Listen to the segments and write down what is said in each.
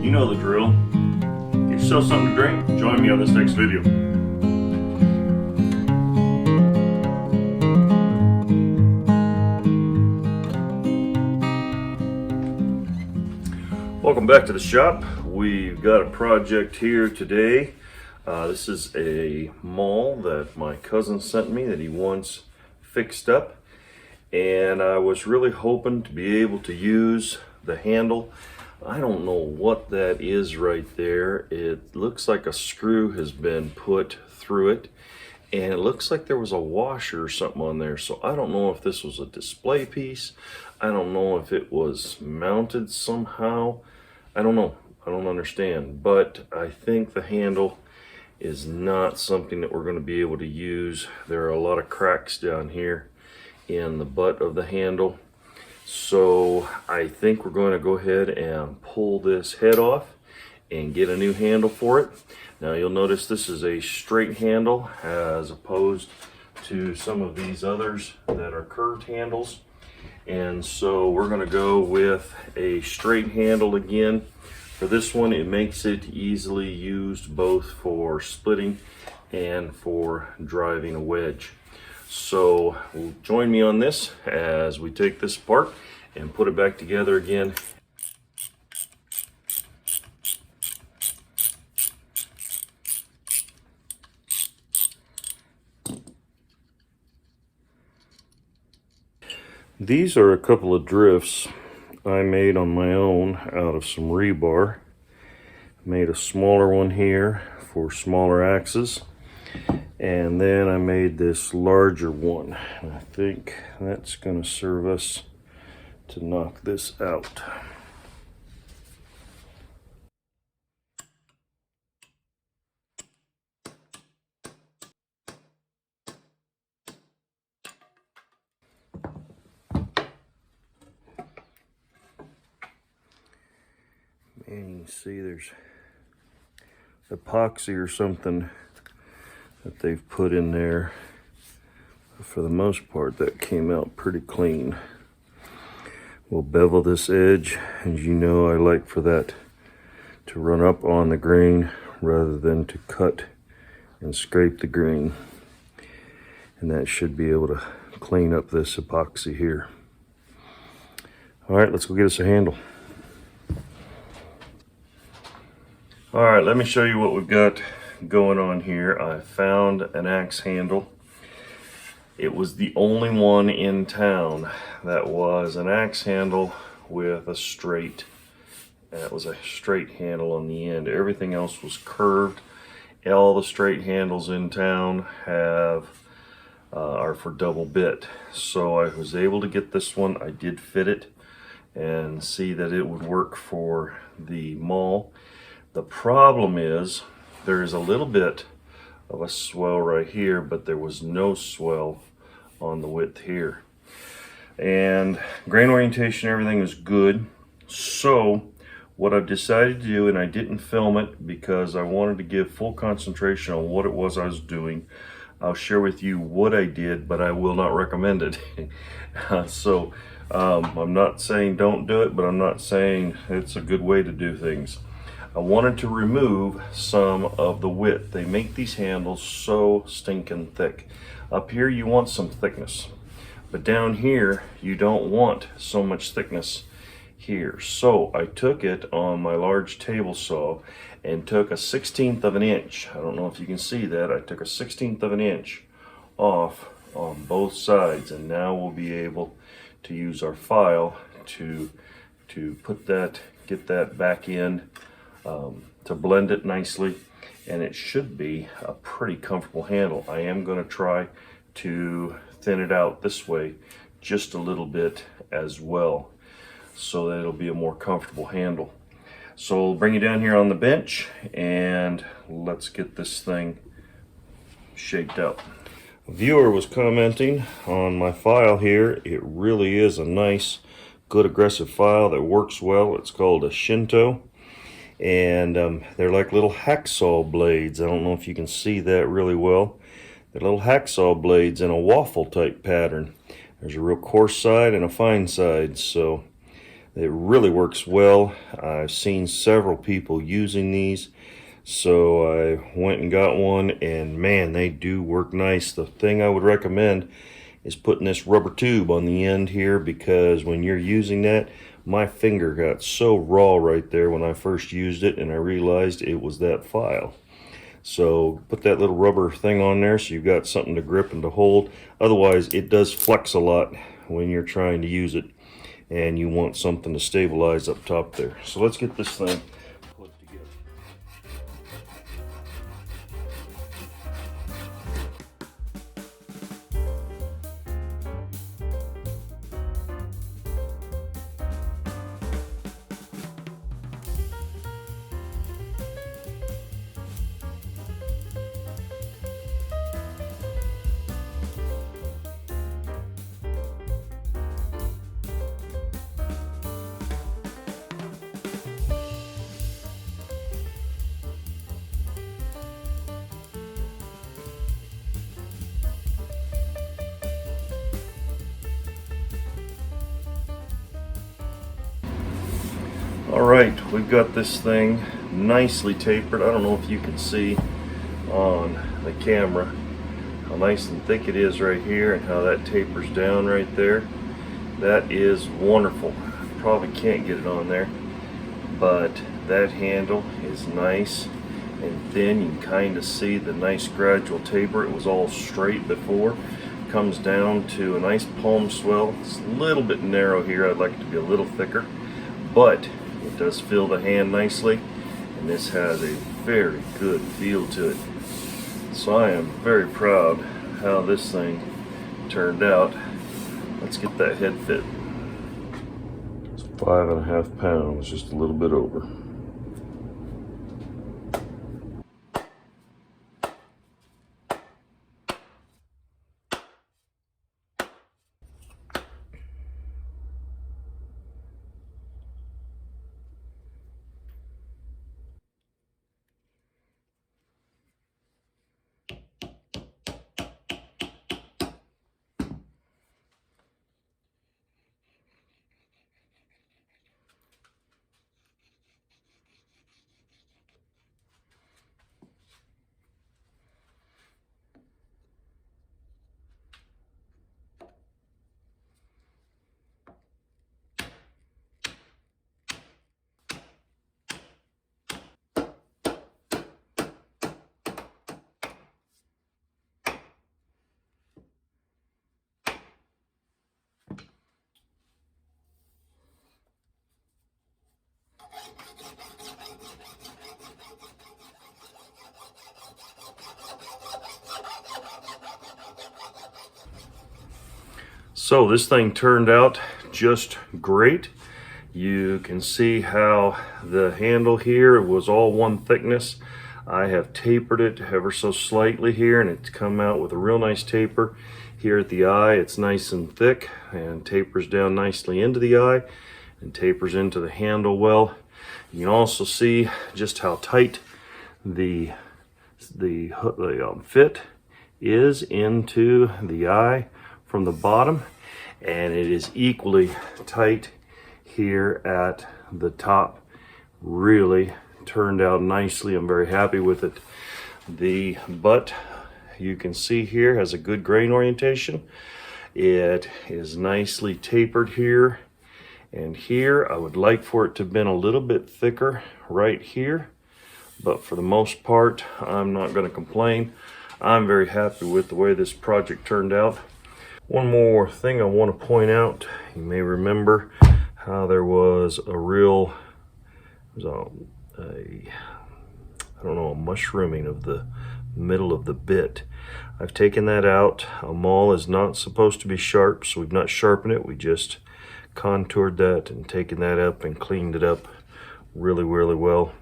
You know the drill. Get yourself something to drink. Join me on this next video. Welcome back to the shop. We've got a project here today. This is a Maul that my cousin sent me that he wants fixed up. And I was really hoping to be able to use the handle. I don't know what that is right there. It looks like a screw has been put through it, and it looks like there was a washer or something on there. So I don't know if this was a display piece. I don't know if it was mounted somehow. I don't know. I don't understand. But I think the handle is not something that we're going to be able to use. There are a lot of cracks down here in the butt of the handle. So I think we're going to go ahead and pull this head off and get a new handle for it. Now you'll notice this is a straight handle as opposed to some of these others that are curved handles. And so we're going to go with a straight handle again. For this one, it makes it easily used both for splitting and for driving a wedge. So join me on this as we take this apart and put it back together again. These are a couple of drifts I made on my own out of some rebar. Made a smaller one here for smaller axes. And then I made this larger one. I think that's going to serve us to knock this out. And you can see there's epoxy or something that they've put in there. For the most part, that came out pretty clean. We'll bevel this edge. As you know, I like for that to run up on the grain rather than to cut and scrape the grain. And that should be able to clean up this epoxy here. All right, let's go get us a handle. All right, let me show you what we've got going on here. I found an axe handle. It was the only one in town that was an axe handle with a straight. That was a straight handle on the end. Everything else was curved. All the straight handles in town are for double bit. So I was able to get this one. I did fit it and see that it would work for the Maul. The problem is there is a little bit of a swell right here, but there was no swell on the width here. And grain orientation, everything is good. So what I've decided to do, and I didn't film it because I wanted to give full concentration on what it was I was doing. I'll share with you what I did, but I will not recommend it. I'm not saying don't do it, but I'm not saying it's a good way to do things. I wanted to remove some of the width. They make these handles so stinking thick. Up here you want some thickness, but down here you don't want so much thickness here. So I took it on my large table saw and took a 1/16 of an inch. I don't know if you can see that. I took a 1/16 of an inch off on both sides, and now we'll be able to use our file to put that, get that back in, to blend it nicely, and it should be a pretty comfortable handle. I am going to try to thin it out this way just a little bit as well, so that it'll be a more comfortable handle. So we'll bring you down here on the bench and let's get this thing shaped out. A viewer was commenting on my file here. It really is a nice, good aggressive file that works well. It's called a Shinto. And they're like little hacksaw blades. I don't know if you can see that really well. They're little hacksaw blades in a waffle type pattern. There's a real coarse side and a fine side. So It really works well. I've seen several people using these, so I went and got one, and man, they do work nice. The thing I would recommend is putting this rubber tube on the end here, because when you're using that, my finger got so raw right there when I first used it, and I realized it was that file. So put that little rubber thing on there so you've got something to grip and to hold. Otherwise, it does flex a lot when you're trying to use it, and you want something to stabilize up top there. So let's get this thing put together. Alright, we've got this thing nicely tapered. I don't know if you can see on the camera how nice and thick it is right here and how that tapers down right there. That is wonderful. Probably can't get it on there, but that handle is nice and thin. You can kind of see the nice gradual taper. It was all straight before. Comes down to a nice palm swell. It's a little bit narrow here. I'd like it to be a little thicker, but it does fill the hand nicely, and this has a very good feel to it. So I am very proud how this thing turned out. Let's get that head fit. It's 5.5 pounds, just a little bit over. So this thing turned out just great. You can see how the handle here was all one thickness. I have tapered it ever so slightly here, and it's come out with a real nice taper. Here at the eye, it's nice and thick and tapers down nicely into the eye and tapers into the handle well. You can also see just how tight the fit is into the eye from the bottom, and it is equally tight here at the top. Really turned out nicely. I'm very happy with it. The butt, you can see here, has a good grain orientation. It is nicely tapered here and here. I would like for it to have been a little bit thicker right here, but for the most part, I'm not going to complain. I'm very happy with the way this project turned out. One more thing I want to point out, you may remember how there was a real, a mushrooming of the middle of the bit. I've taken that out. A maul is not supposed to be sharp, so we've not sharpened it. We just contoured that and taken that up and cleaned it up really, really well.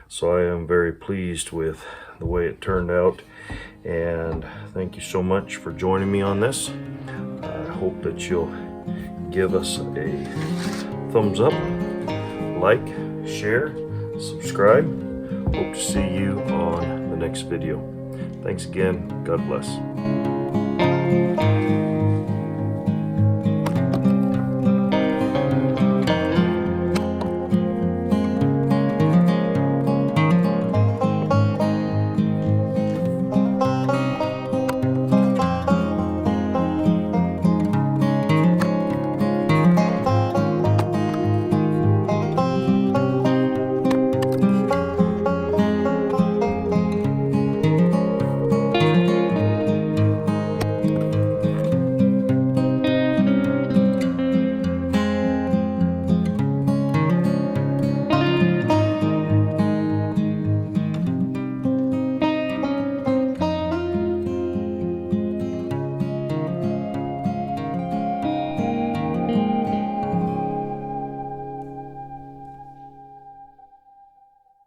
So I am very pleased with the way it turned out, and thank you so much for joining me on this. I hope that you'll give us a thumbs up, like, share, subscribe. Hope to see you on the next video. Thanks again. God bless.